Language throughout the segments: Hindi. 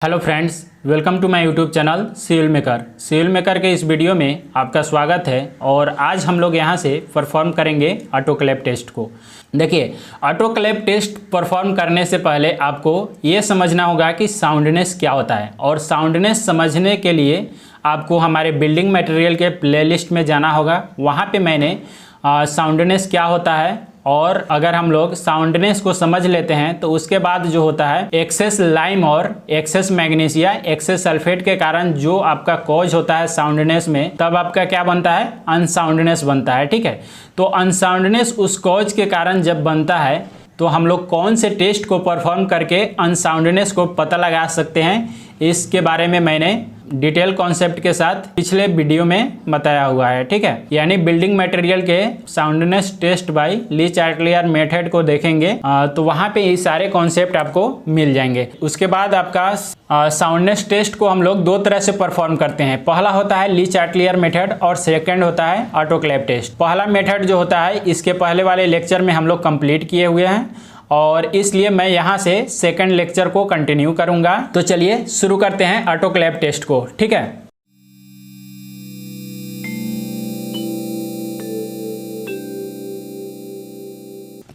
Hello friends, welcome to my YouTube channel seal maker के इस वीडियो में आपका स्वागत है। और आज हम लोग यहां से परफॉर्म करेंगे ऑटोक्लेव टेस्ट को। देखिए, ऑटोक्लेव टेस्ट परफॉर्म करने से पहले आपको ये समझना होगा कि साउंडनेस क्या होता है। और साउंडनेस समझने के लिए आपको हमारे बिल्डिंग मटेरियल के प्लेलिस्ट में जाना होगा। वहाँ पर मैंने साउंडनेस क्या होता है, और अगर हम लोग साउंडनेस को समझ लेते हैं तो उसके बाद जो होता है एक्सेस लाइम और एक्सेस मैग्नीशिया, एक्सेस सल्फेट के कारण जो आपका कॉज होता है साउंडनेस में, तब आपका क्या बनता है, अनसाउंडनेस बनता है। ठीक है, तो अनसाउंडनेस उस कॉज के कारण जब बनता है तो हम लोग कौन से टेस्ट को परफॉर्म करके अनसाउंडनेस को पता लगा सकते हैं, इसके बारे में मैंने डिटेल कॉन्सेप्ट के साथ पिछले वीडियो में बताया हुआ है। ठीक है, यानी बिल्डिंग मटेरियल के soundness test by Le Chatelier method को देखेंगे तो वहाँ पे ये सारे कॉन्सेप्ट आपको मिल जाएंगे। उसके बाद आपका साउंडनेस टेस्ट को हम लोग दो तरह से परफॉर्म करते हैं। पहला होता है ली चार्टलियर मेथड और सेकंड होता है ऑटोक्लेव टेस्ट। पहला मेथड जो होता है इसके पहले वाले लेक्चर में हम लोग कंप्लीट किए हुए हैं और इसलिए मैं यहाँ से सेकंड लेक्चर को कंटिन्यू करूँगा। तो चलिए शुरू करते हैं ऑटोक्लेव टेस्ट को। ठीक है,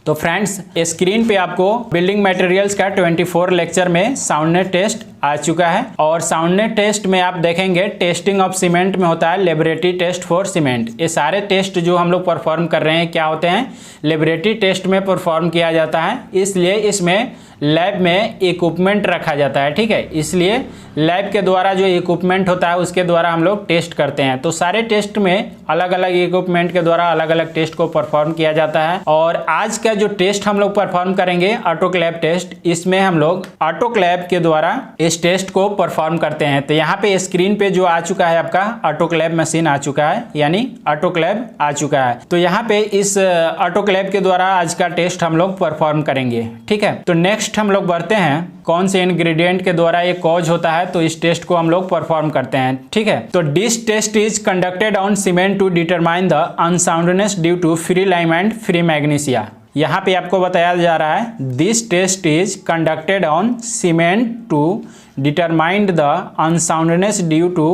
तो फ्रेंड्स, स्क्रीन पे आपको बिल्डिंग मटेरियल्स का 24 लेक्चर में साउंडनेस टेस्ट आ चुका है। और साउंडनेस टेस्ट में आप देखेंगे टेस्टिंग ऑफ सीमेंट में होता है लेबोरेटरी टेस्ट फॉर सीमेंट। ये सारे टेस्ट जो हम लोग परफॉर्म कर रहे हैं क्या होते हैं, लेबोरेटरी टेस्ट में परफॉर्म किया जाता है। इसलिए इसमें लैब में इक्विपमेंट रखा जाता है। ठीक है, इसलिए लैब के द्वारा जो इक्विपमेंट होता है उसके द्वारा हम लोग टेस्ट करते हैं। तो सारे टेस्ट में अलग अलग इक्विपमेंट के द्वारा अलग अलग टेस्ट को परफॉर्म किया जाता है। और आज का जो टेस्ट हम लोग परफॉर्म करेंगे ऑटोक्लेव टेस्ट, इसमें हम लोग ऑटोक्लेव के द्वारा इस टेस्ट को परफॉर्म करते हैं। तो यहाँ पे स्क्रीन पे जो आ चुका है आपका ऑटोक्लेव मशीन आ चुका है, यानी ऑटोक्लेव आ चुका है। तो यहाँ पे इस ऑटोक्लेव के द्वारा आज का टेस्ट हम लोग परफॉर्म करेंगे। ठीक है, तो नेक्स्ट हम लोग बढ़ते हैं कौन से इंग्रेडिएंट के द्वारा ये कॉज होता है, तो इस टेस्ट को हम लोग परफॉर्म करते हैं। ठीक है, तो this test is conducted on cement to determine the unsoundness due to free lime and free magnesia. यहाँ पे आपको बताया जा रहा है this test is conducted on cement to determine the unsoundness due to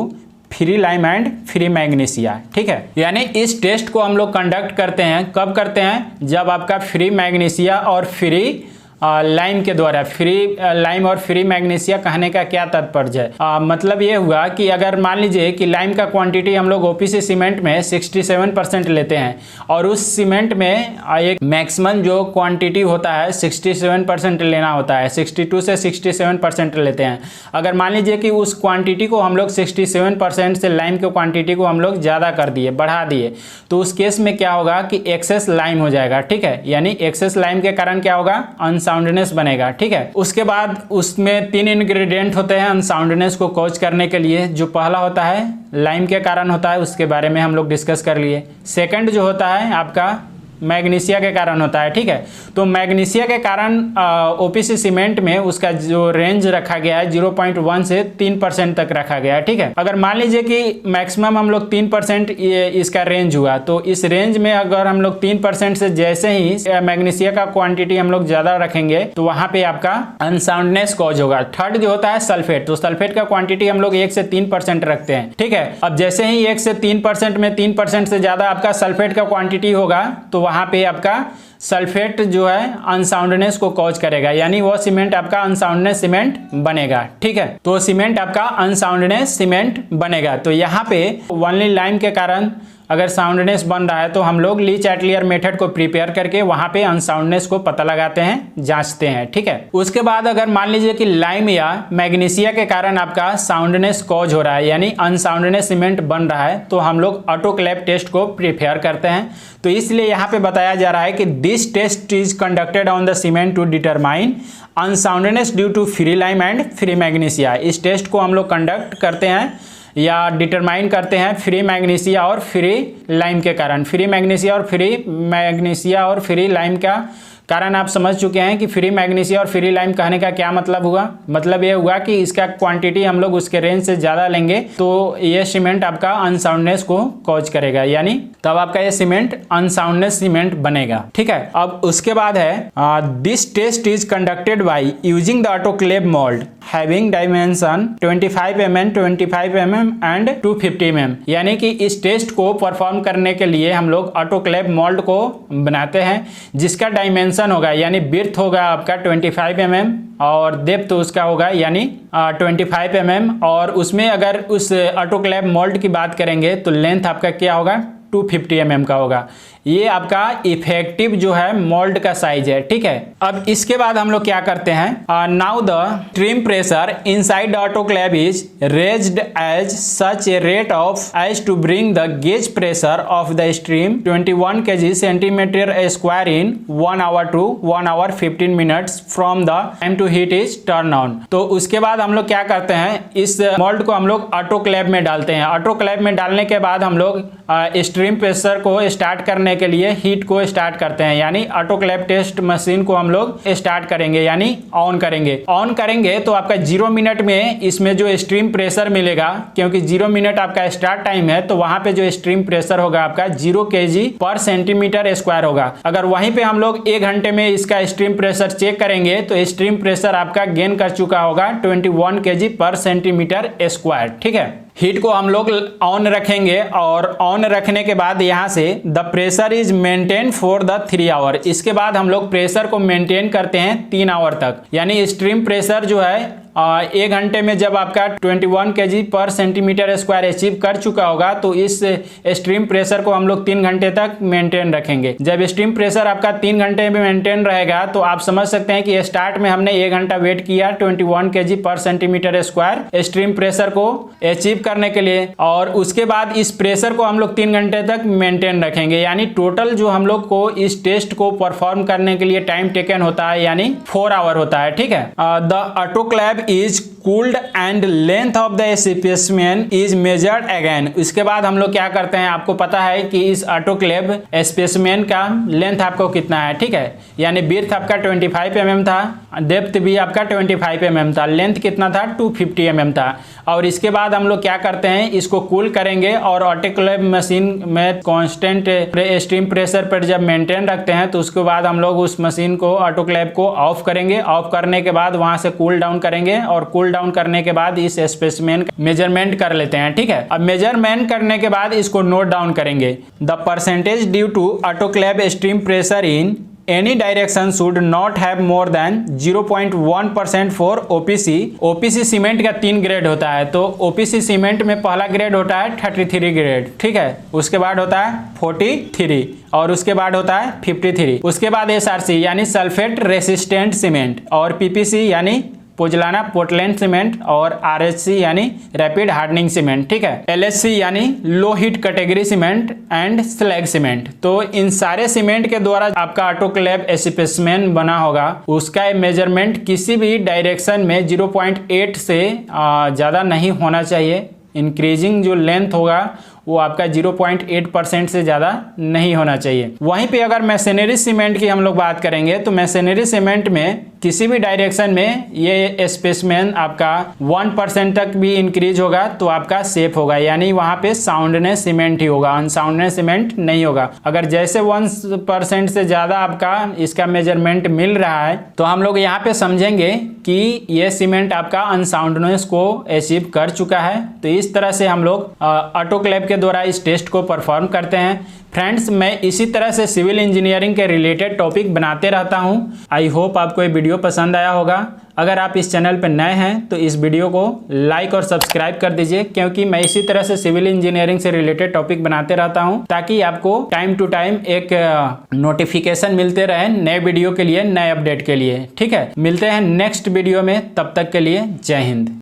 free lime and free magnesia. ठीक है, यानी इस टेस्ट को हम लोग कंडक्ट करते हैं, कब करते हैं, जब आपका फ्री मैग्नीशिया और फ्री लाइम के द्वारा। फ्री लाइम और फ्री मैग्नीशिया कहने का क्या तात्पर्य है, मतलब ये हुआ कि अगर मान लीजिए कि लाइम का क्वांटिटी हम लोग ओपीसी सीमेंट में 67% लेते हैं और उस सीमेंट में एक मैक्सिमम जो क्वांटिटी होता है 67% लेना होता है, 62 से 67% लेते हैं। अगर मान लीजिए कि उस क्वांटिटी को हम लोग 67% से लाइम के क्वांटिटी को हम लोग ज़्यादा कर दिए, बढ़ा दिए, तो उस केस में क्या होगा कि एक्सेस लाइम हो जाएगा। ठीक है, यानी एक्सेस लाइम के कारण क्या होगा, अनसाउंडनेस बनेगा। ठीक है, उसके बाद उसमें 3 इंग्रेडिएंट होते हैं अनसाउंडनेस को कॉज करने के लिए। जो पहला होता है लाइम के कारण होता है, उसके बारे में हम लोग डिस्कस कर लिए। सेकंड जो होता है आपका मैग्नीशिया के कारण होता है। ठीक है, तो मैग्नीशिया के कारण ओपीसी सीमेंट में उसका जो रेंज रखा गया है 0.1 से 3% तक रखा गया है। ठीक है, अगर मान लीजिए कि मैक्सिमम हम लोग 3% इसका रेंज हुआ, तो इस रेंज में अगर हम लोग 3% से जैसे ही मैग्नीशिया का क्वांटिटी हम लोग ज्यादा रखेंगे तो वहां पे आपका अनसाउंडनेस कॉज होगा। थर्ड जो होता है सल्फेट, तो सल्फेट का क्वांटिटी हम लोग 1 से 3% रखते हैं। ठीक है, अब जैसे ही 1 से 3% में 3% से ज्यादा आपका सल्फेट का क्वांटिटी होगा तो वहां पे आपका सल्फेट जो है अनसाउंडनेस को कॉज करेगा, यानी वो सीमेंट आपका अनसाउंडनेस सीमेंट बनेगा। ठीक है, तो सीमेंट आपका अनसाउंडनेस सीमेंट बनेगा। तो यहाँ पे ओनली लाइम के कारण अगर साउंडनेस बन रहा है तो हम लोग ली चार्टलियर मेथड को प्रिपेयर करके वहां पे अनसाउंडनेस को पता लगाते हैं, जांचते हैं। ठीक है, उसके बाद अगर मान लीजिए कि लाइम या मैग्नीशिया के कारण आपका साउंडनेस कॉज हो रहा है, यानी अनसाउंडनेस सीमेंट बन रहा है, तो हम लोग ऑटोक्लेव टेस्ट को प्रिपेयर करते हैं। तो इसलिए यहाँ पे बताया जा रहा है कि this test is conducted on the cement to determine unsoundness due to free lime and free magnesia. इस टेस्ट को हम लोग कंडक्ट करते हैं या डिटरमाइन करते हैं फ्री मैग्नीशिया और फ्री लाइम के कारण। फ्री मैग्नीशिया और फ्री लाइम का कारण आप समझ चुके हैं कि फ्री मैग्नीशियम और फ्री लाइम कहने का क्या मतलब हुआ। मतलब ये हुआ कि इसका क्वांटिटी हम लोग उसके रेंज से ज़्यादा लेंगे तो ये सीमेंट आपका अनसाउंडनेस को कॉज करेगा, यानी तब आपका ये सीमेंट अनसाउंडनेस सीमेंट बनेगा। ठीक है, अब उसके बाद है this test is conducted by using the autoclave mould having dimension 25 mm, 25 mm and 250 mm। यानी कि इस टेस्ट को परफॉर्म करने के लिए हम लोग ऑटोक्लेव मोल्ड को बनाते हैं जिसका डायमेंशन होगा यानी विड्थ होगा आपका 25 mm और डेप्थ उसका होगा यानी 25 mm। और उसमें अगर उस ऑटोक्लेव मोल्ड की बात करेंगे तो लेंथ आपका क्या होगा 250 mm का होगा। ये आपका इफेक्टिव जो है मोल्ड का साइज है। ठीक है, अब इसके बाद हम लोग क्या करते हैं, now the stream pressure inside the autoclave is raised as such a rate of as to bring the gauge pressure of the stream 21 kg centimetre square in 1 hour to 1 hour 15 minutes from the time to heat is turn on. तो उसके बाद हम लोग क्या करते हैं, इस मोल्ड को हम लोग ऑटोक्लेव में डालते हैं। ऑटोक्लेव में डालने के बाद हम लोग स्ट्रीम प्रेशर को स्टार्ट करने के लिए हीट को स्टार्ट करते हैं, यानी ऑटोक्लेव टेस्ट मशीन को हम लोग स्टार्ट करेंगे यानी ऑन करेंगे तो आपका 0 मिनट में इसमें जो स्ट्रीम प्रेशर मिलेगा, क्योंकि 0 मिनट आपका स्टार्ट टाइम है तो वहां पे जो स्ट्रीम प्रेशर होगा आपका 0 kg पर सेंटीमीटर स्क्वायर होगा। अगर वहीं पे हम लोग 1 घंटे में इसका स्ट्रीम प्रेशर चेक करेंगे तो स्ट्रीम प्रेशर आपका गेन कर चुका होगा 21 kg पर सेंटीमीटर स्क्वायर। ठीक है, हीट को हम लोग ऑन रखेंगे और ऑन रखने के बाद यहाँ से the pressure is maintain for the 3 hour. इसके बाद हम लोग प्रेशर को मेंटेन करते हैं 3 आवर तक, यानी स्ट्रीम प्रेशर जो है 1 घंटे में जब आपका 21 kg पर सेंटीमीटर स्क्वायर अचीव कर चुका होगा तो इस स्ट्रीम प्रेशर को हम लोग 3 घंटे तक मेंटेन रखेंगे। जब स्ट्रीम प्रेशर आपका 3 घंटे में मेंटेन रहेगा तो आप समझ सकते हैं कि स्टार्ट में हमने 1 घंटा वेट किया 21 kg पर सेंटीमीटर स्क्वायर स्ट्रीम प्रेशर को अचीव करने के लिए, और उसके बाद इस प्रेशर को हम लोग 3 घंटे तक मेंटेन रखेंगे। यानी टोटल जो हम लोग को इस टेस्ट को परफॉर्म करने के लिए टाइम टेकन होता है यानी 4 आवर होता है। ठीक है, the autoclave is cooled and length of the specimen is measured again। इसके बाद हम लोग क्या करते हैं, आपको पता है कि इस ऑटोक्लेव स्पेसिमेन का लेंथ आपको कितना है। ठीक है, यानी विड्थ आपका 25 mm था, डेप्थ भी आपका 25 mm था, लेंथ कितना था 250 mm था। और इसके बाद हम लोग क्या करते हैं, इसको कूल करेंगे और ऑटोक्लेव मशीन में कांस्टेंट स्ट्रीम प्रेशर पर जब मेंटेन रखते हैं तो उसके बाद हम लोग उस मशीन को ऑटोक्लेव को ऑफ करेंगे। ऑफ करने के बाद वहां से कूल डाउन करेंगे और कूल डाउन करने के बाद इस स्पेसिमेन का मेजरमेंट कर लेते हैं। ठीक है, अब मेजरमेंट करने के बाद इसको नोट डाउन करेंगे। The percentage due to autoclave stream pressure in any direction should not have more than 0.1% for OPC। OPC cement का 3 ग्रेड होता है, तो OPC सीमेंट में पहला ग्रेड होता है 33 ग्रेड। ठीक है, उसके बाद होता है 43 और उसके बाद होता है 53। उसके बाद SRC यानी सल्फेट रेसिस्टेंट सीमेंट और PPC यानी पोजलाना पोर्टलैंड सीमेंट और RHC यानी रैपिड हार्डनिंग सीमेंट। ठीक है, LHC यानी low heat category cement and slag cement. तो इन सारे सीमेंट के द्वारा आपका ऑटोक्लेव स्पेसिमेन बना होगा, उसका मेजरमेंट किसी भी डायरेक्शन में 0.8 से ज़्यादा नहीं होना चाहिए। इंक्रीजिंग जो लेंथ होगा वो आपका 0.8% से ज़्यादा नहीं होना चाहिए। वहीं पे अगर मैसनरी सीमेंट की हम लोग बात करेंगे तो मैसनरी सीमेंट में किसी भी डायरेक्शन में ये स्पेसिमेन आपका 1% तक भी इंक्रीज होगा तो आपका सेफ होगा, यानी वहाँ पे साउंडनेस सीमेंट ही होगा, अनसाउंडनेस सीमेंट नहीं होगा। अगर जैसे 1% से ज़्यादा आपका इसका मेजरमेंट मिल रहा है तो हम लोग यहाँ पे समझेंगे कि ये सीमेंट आपका अनसाउंडनेस को अचीव कर चुका है। तो इस तरह से हम लोग ऑटोक्लेव के द्वारा इस टेस्ट को परफॉर्म करते हैं। फ्रेंड्स, मैं इसी तरह से सिविल इंजीनियरिंग के रिलेटेड टॉपिक बनाते रहता हूं। आई होप आपको ये वीडियो पसंद आया होगा। अगर आप इस चैनल पर नए हैं तो इस वीडियो को लाइक और सब्सक्राइब कर दीजिए, क्योंकि मैं इसी तरह से सिविल इंजीनियरिंग से रिलेटेड टॉपिक बनाते रहता हूं ताकि आपको टाइम टू टाइम एक नोटिफिकेशन मिलते रहे नए वीडियो के लिए, नए अपडेट के लिए। ठीक है, मिलते हैं नेक्स्ट वीडियो में, तब तक के लिए जय हिंद।